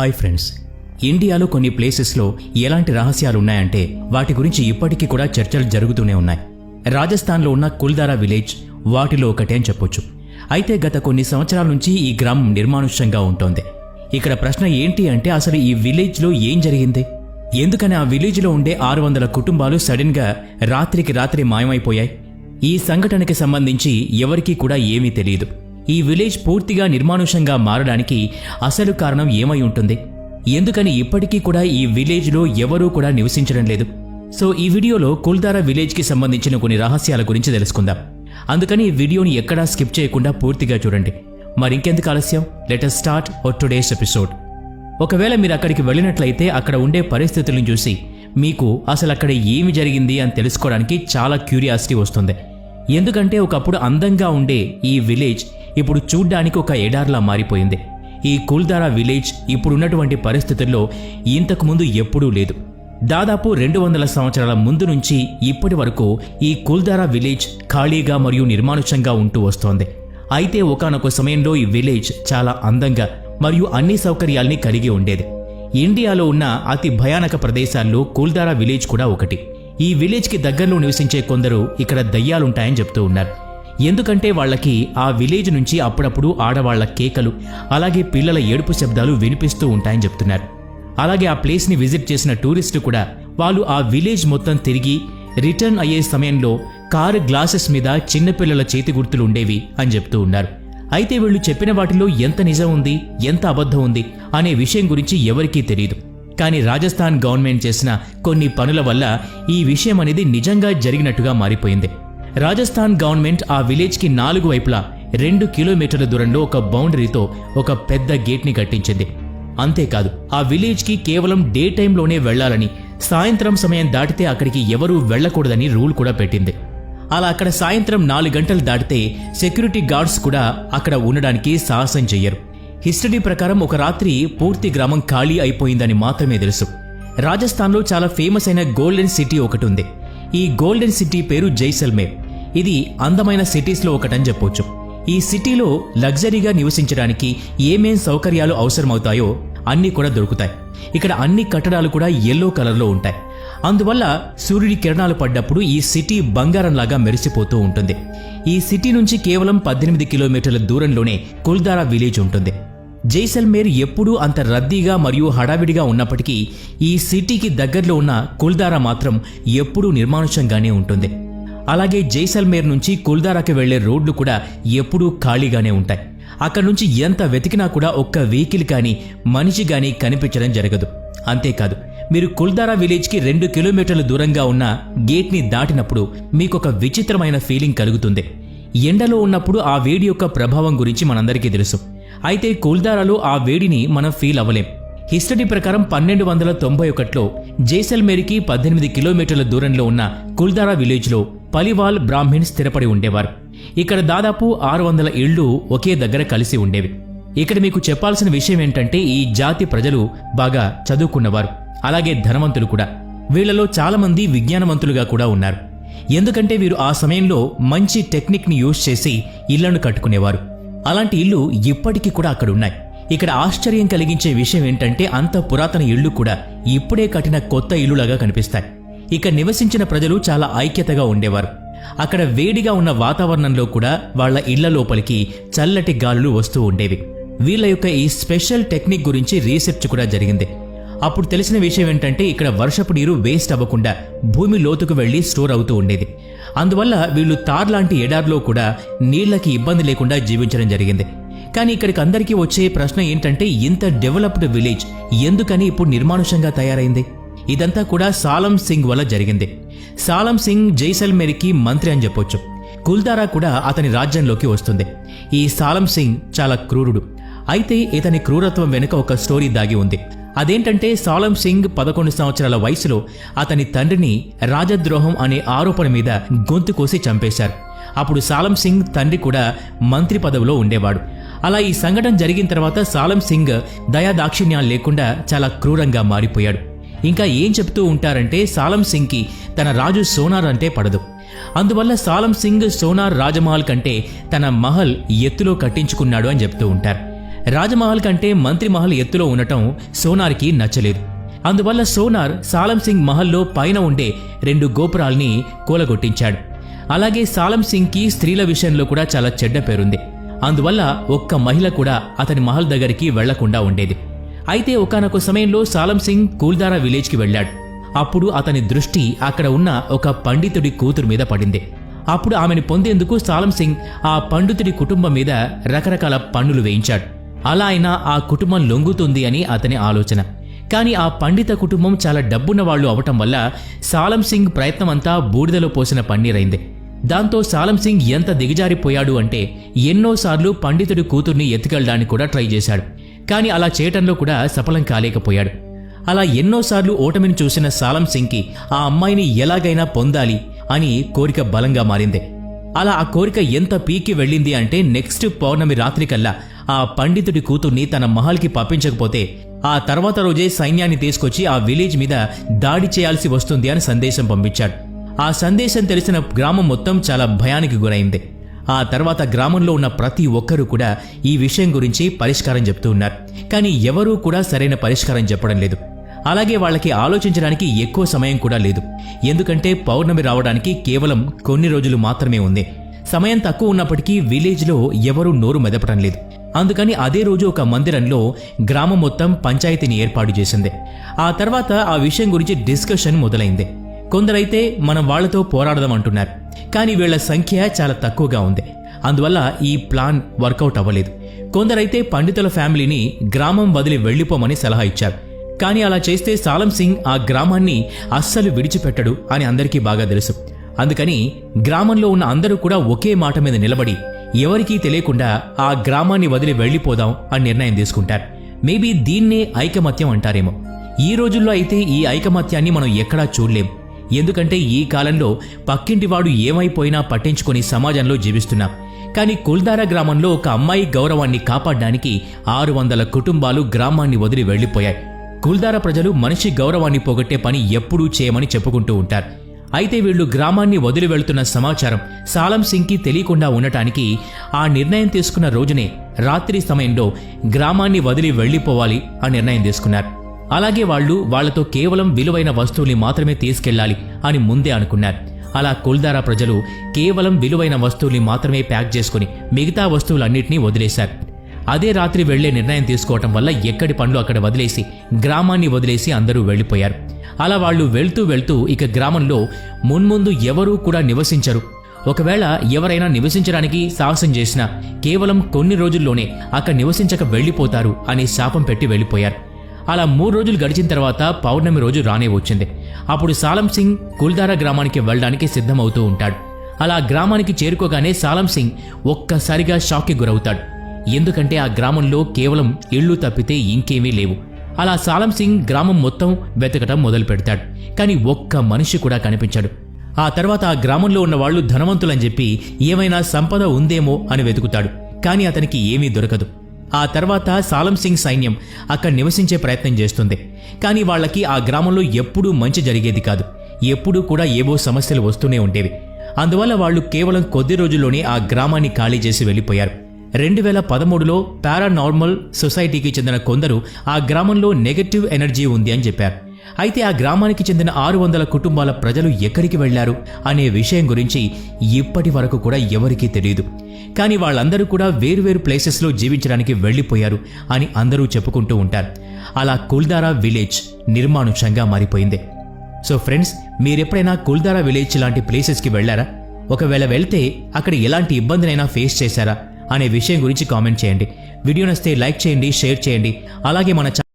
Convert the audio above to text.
Hi friends, ఇండియాలో కొన్ని ప్లేసెస్లో ఎలాంటి రహస్యాలు ఉన్నాయంటే వాటి గురించి ఇప్పటికీ కూడా చర్చలు జరుగుతూనే ఉన్నాయి. రాజస్థాన్లో ఉన్న కుల్దారా విలేజ్ వాటిలో ఒకటే అని చెప్పొచ్చు. అయితే గత కొన్ని సంవత్సరాల నుంచి ఈ గ్రామం నిర్మానుష్యంగా ఉంటోంది. ఇక్కడ ప్రశ్న ఏంటి అంటే అసలు ఈ విలేజ్లో ఏం జరిగింది? ఎందుకని ఆ విలేజ్లో ఉండే 600 కుటుంబాలు సడన్గా రాత్రికి రాత్రి మాయమైపోయాయి? ఈ సంఘటనకి సంబంధించి ఎవరికీ కూడా ఏమీ తెలియదు. ఈ విలేజ్ పూర్తిగా నిర్మానుష్యంగా మారడానికి అసలు కారణం ఏమై ఉంటుంది? ఎందుకని ఇప్పటికీ కూడా ఈ విలేజ్లో ఎవరూ కూడా నివసించడం లేదు? సో ఈ వీడియోలో కుల్దారా విలేజ్కి సంబంధించిన కొన్ని రహస్యాల గురించి తెలుసుకుందాం. అందుకని ఈ వీడియోని ఎక్కడా స్కిప్ చేయకుండా పూర్తిగా చూడండి. మరింకెందుకు ఆలస్యం, let us start today's episode. ఒకవేళ మీరు అక్కడికి వెళ్ళినట్లయితే అక్కడ ఉండే పరిస్థితులను చూసి మీకు అసలు అక్కడ ఏమి జరిగింది అని తెలుసుకోవడానికి చాలా క్యూరియాసిటీ వస్తుంది. ఎందుకంటే ఒకప్పుడు అందంగా ఉండే ఈ విలేజ్ ఇప్పుడు చూడ్డానికి ఒక ఎడార్లా మారిపోయింది. ఈ కుల్దారా విలేజ్ ఇప్పుడున్నటువంటి పరిస్థితుల్లో ఇంతకుముందు ఎప్పుడూ లేదు. దాదాపు 200 సంవత్సరాల ముందు నుంచి ఇప్పటి వరకు ఈ కుల్దారా విలేజ్ ఖాళీగా మరియు నిర్మానుష్యంగా ఉంటూ వస్తోంది. అయితే ఒకానొక సమయంలో ఈ విలేజ్ చాలా అందంగా మరియు అన్ని సౌకర్యాల్ని కలిగి ఉండేది. ఇండియాలో ఉన్న అతి భయానక ప్రదేశాల్లో కుల్దారా విలేజ్ కూడా ఒకటి. ఈ విలేజ్కి దగ్గరలో నివసించే కొందరు ఇక్కడ దయ్యాలుంటాయని చెప్తూ ఉన్నారు. ఎందుకంటే వాళ్ళకి ఆ విలేజ్ నుంచి అప్పుడప్పుడు ఆడవాళ్ల కేకలు అలాగే పిల్లల ఏడుపు శబ్దాలు వినిపిస్తూ ఉంటాయని చెప్తున్నారు. అలాగే ఆ ప్లేస్ని విజిట్ చేసిన టూరిస్టులు కూడా వాళ్ళు ఆ విలేజ్ మొత్తం తిరిగి రిటర్న్ అయ్యే సమయంలో కారు గ్లాసెస్ మీద చిన్నపిల్లల చేతి గుర్తులు ఉండేవి అని చెప్తూ ఉన్నారు. అయితే వీళ్ళు చెప్పిన వాటిలో ఎంత నిజం ఉంది, ఎంత అబద్ధం ఉంది అనే విషయం గురించి ఎవరికీ తెలియదు. కానీ రాజస్థాన్ గవర్నమెంట్ చేసిన కొన్ని పనుల వల్ల ఈ విషయం అనేది నిజంగా జరిగినట్టుగా మారిపోయింది. రాజస్థాన్ గవర్నమెంట్ ఆ విలేజ్కి 4 వైపులా 2 కిలోమీటర్ల దూరంలో ఒక బౌండరీతో ఒక పెద్ద గేట్ని కట్టించింది. అంతేకాదు ఆ విలేజ్కి కేవలం డే టైంలోనే వెళ్లాలని, సాయంత్రం సమయం దాటితే అక్కడికి ఎవరూ వెళ్లకూడదని రూల్ కూడా పెట్టింది. అలా అక్కడ సాయంత్రం 4 గంటలు దాటితే సెక్యూరిటీ గార్డ్స్ కూడా అక్కడ ఉండడానికి సాహసం చెయ్యరు. హిస్టరీ ప్రకారం ఒక రాత్రి పూర్తి గ్రామం ఖాళీ అయిపోయిందని మాత్రమే తెలుసు. రాజస్థాన్లో చాలా ఫేమస్ అయిన గోల్డెన్ సిటీ ఒకటి ఉంది. ఈ గోల్డెన్ సిటీ పేరు జైసల్మేర్. ఇది అందమైన సిటీస్లో ఒకటని చెప్పొచ్చు. ఈ సిటీలో లగ్జరీగా నివసించడానికి ఏమేం సౌకర్యాలు అవసరమవుతాయో అన్నీ కూడా దొరుకుతాయి. ఇక్కడ అన్ని కట్టడాలు కూడా యెల్లో కలర్లో ఉంటాయి. అందువల్ల సూర్యుడి కిరణాలు పడ్డప్పుడు ఈ సిటీ బంగారంలాగా మెరిసిపోతూ ఉంటుంది. ఈ సిటీ నుంచి కేవలం 18 కిలోమీటర్ల దూరంలోనే కుల్దారా విలేజ్ ఉంటుంది. జైసల్మేర్ ఎప్పుడూ అంత రద్దీగా మరియు హడావిడిగా ఉన్నప్పటికీ ఈ సిటీకి దగ్గరలో ఉన్న కుల్దారా మాత్రం ఎప్పుడూ నిర్మానుష్యంగానే ఉంటుంది. అలాగే జైసల్మేర్ నుంచి కుల్దారాకి వెళ్లే రోడ్లు కూడా ఎప్పుడూ ఖాళీగానే ఉంటాయి. అక్కడి నుంచి ఎంత వెతికినా కూడా ఒక్క వెహికల్ కానీ మనిషి కానీ కనిపించడం జరగదు. అంతేకాదు మీరు కుల్దారా విలేజ్కి 2 కిలోమీటర్ల దూరంగా ఉన్న గేట్ని దాటినప్పుడు మీకొక విచిత్రమైన ఫీలింగ్ కలుగుతుంది. ఎండలో ఉన్నప్పుడు ఆ వేడి యొక్క ప్రభావం గురించి మనందరికీ తెలుసు. అయితే కుల్దారాలో ఆ వేడిని మనం ఫీల్ అవ్వలేం. హిస్టరీ ప్రకారం 1291లో జైసల్మేర్కి 18 కిలోమీటర్ల దూరంలో ఉన్న కుల్దారా విలేజ్లో పలివాల్ బ్రాహ్మిన్స్ స్థిరపడి ఉండేవారు. ఇక్కడ దాదాపు 600 ఇళ్లు ఒకే దగ్గర కలిసి ఉండేవి. ఇక్కడ మీకు చెప్పాల్సిన విషయం ఏంటంటే ఈ జాతి ప్రజలు బాగా చదువుకున్నవారు, అలాగే ధనవంతులు కూడా. వీళ్లలో చాలామంది విజ్ఞానవంతులుగా కూడా ఉన్నారు. ఎందుకంటే వీరు ఆ సమయంలో మంచి టెక్నిక్ని యూజ్ చేసి ఇళ్లను కట్టుకునేవారు. అలాంటి ఇళ్లు ఇప్పటికీ కూడా అక్కడ ఉన్నాయి. ఇక్కడ ఆశ్చర్యం కలిగించే విషయం ఏంటంటే అంత పురాతన ఇళ్లు కూడా ఇప్పుడే కట్టిన కొత్త ఇళ్లులాగా కనిపిస్తాయి. ఇక్కడ నివసించిన ప్రజలు చాలా ఐక్యతగా ఉండేవారు. అక్కడ వేడిగా ఉన్న వాతావరణంలో కూడా వాళ్ల ఇళ్ల లోపలికి చల్లటి గాలులు వస్తూ ఉండేవి. వీళ్ల యొక్క ఈ స్పెషల్ టెక్నిక్ గురించి రీసెర్చ్ కూడా జరిగింది. అప్పుడు తెలిసిన విషయం ఏంటంటే ఇక్కడ వర్షపు నీరు వేస్ట్ అవ్వకుండా భూమి లోతుకు వెళ్లి స్టోర్ అవుతూ ఉండేది. అందువల్ల వీళ్లు తార్ లాంటి ఎడార్లో కూడా నీళ్లకి ఇబ్బంది లేకుండా జీవించడం జరిగింది. కానీ ఇక్కడికి అందరికీ వచ్చే ప్రశ్న ఏంటంటే ఇంత డెవలప్డ్ విలేజ్ ఎందుకని ఇప్పుడు నిర్మానుష్యంగా తయారైంది? ఇదంతా కూడా సాలం సింగ్ వల్ల జరిగింది. సాలం సింగ్ జైసల్మేర్కి మంత్రి అని చెప్పొచ్చు. కుల్దారా కూడా అతని రాజ్యంలోకి వస్తుంది. ఈ సాలం సింగ్ చాలా క్రూరుడు. అయితే ఇతని క్రూరత్వం వెనుక ఒక స్టోరీ దాగి ఉంది. అదేంటంటే సాలం సింగ్ 11 సంవత్సరాల వయసులో అతని తండ్రిని రాజద్రోహం అనే ఆరోపణ మీద గొంతు కోసి చంపేశారు. అప్పుడు సాలం సింగ్ తండ్రి కూడా మంత్రి పదవిలో ఉండేవాడు. అలా ఈ సంఘటన జరిగిన తర్వాత సాలం సింగ్ దయాదాక్షిణ్యాలు లేకుండా చాలా క్రూరంగా మారిపోయాడు. ఇంకా ఏం చెప్తూ ఉంటారంటే సాలం సింగ్కి తన రాజు సోనార్ అంటే పడదు. అందువల్ల సాలం సింగ్ సోనార్ రాజమహల్ కంటే తన మహల్ ఎత్తులో కట్టించుకున్నాడు అని చెప్తూ ఉంటారు. రాజమహల్ కంటే మంత్రి మహల్ ఎత్తులో ఉండటం సోనార్కి నచ్చలేదు. అందువల్ల సోనార్ సాలం సింగ్ మహల్లో పైన ఉండే 2 గోపురాల్ని కూలగొట్టించాడు. అలాగే సాలం సింగ్కి స్త్రీల విషయంలో కూడా చాలా చెడ్డ పేరుంది. అందువల్ల ఒక్క మహిళ కూడా అతని మహల్ దగ్గరికి వెళ్లకుండా ఉండేది. అయితే ఒకానొక సమయంలో సాలం సింగ్ కుల్దారా విలేజ్కి వెళ్ళాడు. అప్పుడు అతని దృష్టి అక్కడ ఉన్న ఒక పండితుడి కూతురు మీద పడింది. అప్పుడు ఆమెను పొందేందుకు సాలం సింగ్ ఆ పండితుడి కుటుంబం మీద రకరకాల పన్నులు వేయించాడు. అలా అయినా ఆ కుటుంబం లొంగుతుంది అని అతని ఆలోచన. కానీ ఆ పండిత కుటుంబం చాలా డబ్బున్న వాళ్ళు అవటం వల్ల సాలం సింగ్ ప్రయత్నమంతా బూడిదలో పోసిన పన్నీరైంది. దాంతో సాలం సింగ్ ఎంత దిగజారిపోయాడు అంటే ఎన్నోసార్లు పండితుడి కూతుర్ని ఎత్తుకెళ్ళడానికి కూడా ట్రై చేశాడు. కానీ అలా చేయటంలో కూడా సఫలం కాలేకపోయాడు. అలా ఎన్నోసార్లు ఓటమిని చూసిన సాలం సింగ్కి ఆ అమ్మాయిని ఎలాగైనా పొందాలి అని కోరిక బలంగా మారింది. అలా ఆ కోరిక ఎంత పీకి వెళ్ళింది అంటే నెక్స్ట్ పౌర్ణమి రాత్రికల్లా ఆ పండితుడి కూతుర్ని తన మహల్కి పంపించకపోతే ఆ తర్వాత రోజే సైన్యాన్ని తీసుకొచ్చి ఆ విలేజ్ మీద దాడి చేయాల్సి వస్తుంది అని సందేశం పంపించాడు. ఆ సందేశం తెలిసిన గ్రామం మొత్తం చాలా భయానికి గురైంది. ఆ తర్వాత గ్రామంలో ఉన్న ప్రతి ఒక్కరూ కూడా ఈ విషయం గురించి పరిష్కారం చెప్తూ ఉన్నారు. కానీ ఎవరూ కూడా సరైన పరిష్కారం చెప్పడం లేదు. అలాగే వాళ్ళకి ఆలోచించడానికి ఎక్కువ సమయం కూడా లేదు. ఎందుకంటే పౌర్ణమి రావడానికి కేవలం కొన్ని రోజులు మాత్రమే ఉంది. సమయం తక్కువ ఉన్నప్పటికీ విలేజ్లో ఎవరూ నోరు మెదపడం లేదు. అందుకని అదే రోజు ఒక మందిరంలో గ్రామం మొత్తం పంచాయతీని ఏర్పాటు చేసింది. ఆ తర్వాత ఆ విషయం గురించి డిస్కషన్ మొదలైంది. కొందరైతే మనం వాళ్లతో పోరాడదాం అంటున్నారు. కానీ వీళ్ల సంఖ్య చాలా తక్కువగా ఉంది. అందువల్ల ఈ ప్లాన్ వర్కౌట్ అవ్వలేదు. కొందరైతే పండితుల ఫ్యామిలీని గ్రామం వదిలి వెళ్లిపోమని సలహా ఇచ్చారు. కానీ అలా చేస్తే సాలం సింగ్ ఆ గ్రామాన్ని అస్సలు విడిచిపెట్టడు అని అందరికీ బాగా తెలుసు. అందుకని గ్రామంలో ఉన్న అందరూ కూడా ఒకే మాట మీద నిలబడి ఎవరికీ తెలియకుండా ఆ గ్రామాన్ని వదిలి వెళ్లిపోదాం అని నిర్ణయం తీసుకుంటారు. మేబీ దీన్నే ఐకమత్యం అంటారేమో. ఈ రోజుల్లో అయితే ఈ ఐకమత్యాన్ని మనం ఎక్కడా చూడలేం. ఎందుకంటే ఈ కాలంలో పక్కింటివాడు ఏమైపోయినా పట్టించుకొని సమాజంలో జీవిస్తున్నాం. కానీ కుల్దారా గ్రామంలో ఒక అమ్మాయి గౌరవాన్ని కాపాడడానికి 600 కుటుంబాలు గ్రామాన్ని వదిలి వెళ్లిపోయాయి. కుల్దారా ప్రజలు మనిషి గౌరవాన్ని పోగొట్టే పని ఎప్పుడూ చేయమని చెప్పుకుంటూ ఉంటారు. అయితే వీళ్లు గ్రామాన్ని వదిలి వెళ్తున్న సమాచారం సాలం సింగ్కి తెలియకుండా ఉండటానికి ఆ నిర్ణయం తీసుకున్న రోజునే రాత్రి సమయంలో గ్రామాన్ని వదిలి వెళ్లిపోవాలి అని నిర్ణయం తీసుకున్నారు. అలాగే వాళ్లతో కేవలం విలువైన వస్తువుల్ని మాత్రమే తీసుకెళ్లాలి అని ముందే అనుకున్నారు. అలా కుల్దారా ప్రజలు కేవలం విలువైన వస్తువుల్ని మాత్రమే ప్యాక్ చేసుకుని మిగతా వస్తువులన్నింటినీ వదిలేశారు. అదే రాత్రి వెళ్లే నిర్ణయం తీసుకోవటం వల్ల ఎక్కడి పనులు అక్కడ వదిలేసి గ్రామాన్ని వదిలేసి అందరూ వెళ్లిపోయారు. అలా వాళ్ళు వెళ్తూ ఇక గ్రామంలో మున్ముందు ఎవరూ కూడా నివసించరు. ఒకవేళ ఎవరైనా నివసించడానికి సాహసం చేసినా కేవలం కొన్ని రోజుల్లోనే అక్కడ నివసించక వెళ్లిపోతారు అని శాపం పెట్టి వెళ్లిపోయారు. అలా 3 రోజులు గడిచిన తర్వాత పౌర్ణమి రోజు రానే వచ్చింది. అప్పుడు సాలం సింగ్ కుల్దారా గ్రామానికి వెళ్లడానికి సిద్ధమవుతూ ఉంటాడు. అలా గ్రామానికి చేరుకోగానే సాలం సింగ్ ఒక్కసారిగా షాక్కి గురవుతాడు. ఎందుకంటే ఆ గ్రామంలో కేవలం ఇళ్లు తప్పితే ఇంకేమీ లేవు. అలా సాలం సింగ్ గ్రామం మొత్తం వెతకటం మొదలు పెడతాడు. కానీ ఒక్క మనిషి కూడా కనిపించాడు. ఆ తర్వాత ఆ గ్రామంలో ఉన్న వాళ్ళు ధనవంతులని చెప్పి ఏమైనా సంపద ఉందేమో అని వెతుకుతాడు. కానీ అతనికి ఏమీ దొరకదు. ఆ తర్వాత సాలం సింగ్ సైన్యం అక్కడ నివసించే ప్రయత్నం చేస్తుంది. కానీ వాళ్ళకి ఆ గ్రామంలో ఎప్పుడూ మంచి జరిగేది కాదు. ఎప్పుడూ కూడా ఏవో సమస్యలు వస్తూనే ఉండేవి. అందువల్ల వాళ్ళు కేవలం కొద్ది రోజుల్లోనే ఆ గ్రామాన్ని ఖాళీ చేసి వెళ్లిపోయారు. 2013లో పారానార్మల్ సొసైటీకి చెందిన కొందరు ఆ గ్రామంలో నెగటివ్ ఎనర్జీ ఉంది అని చెప్పారు. అయితే ఆ గ్రామానికి చెందిన 600 కుటుంబాల ప్రజలు ఎక్కడికి వెళ్లారు అనే విషయం గురించి ఇప్పటి వరకు కూడా ఎవరికీ తెలియదు. కానీ వాళ్ళందరూ కూడా వేరువేరు ప్లేసెస్లో జీవించడానికి వెళ్లిపోయారు అని అందరూ చెప్పుకుంటూ ఉంటారు. అలా కుల్దారా విలేజ్ నిర్మానుష్యంగా మారిపోయింది. సో ఫ్రెండ్స్, మీరెప్పుడైనా కుల్దారా విలేజ్ లాంటి ప్లేసెస్కి వెళ్లారా? ఒకవేళ వెళ్తే అక్కడ ఎలాంటి ఇబ్బందినైనా ఫేస్ చేశారా అనే విషయం గురించి కామెంట్ చేయండి. వీడియో నచ్చితే లైక్ చేయండి, షేర్ చేయండి. అలాగే మన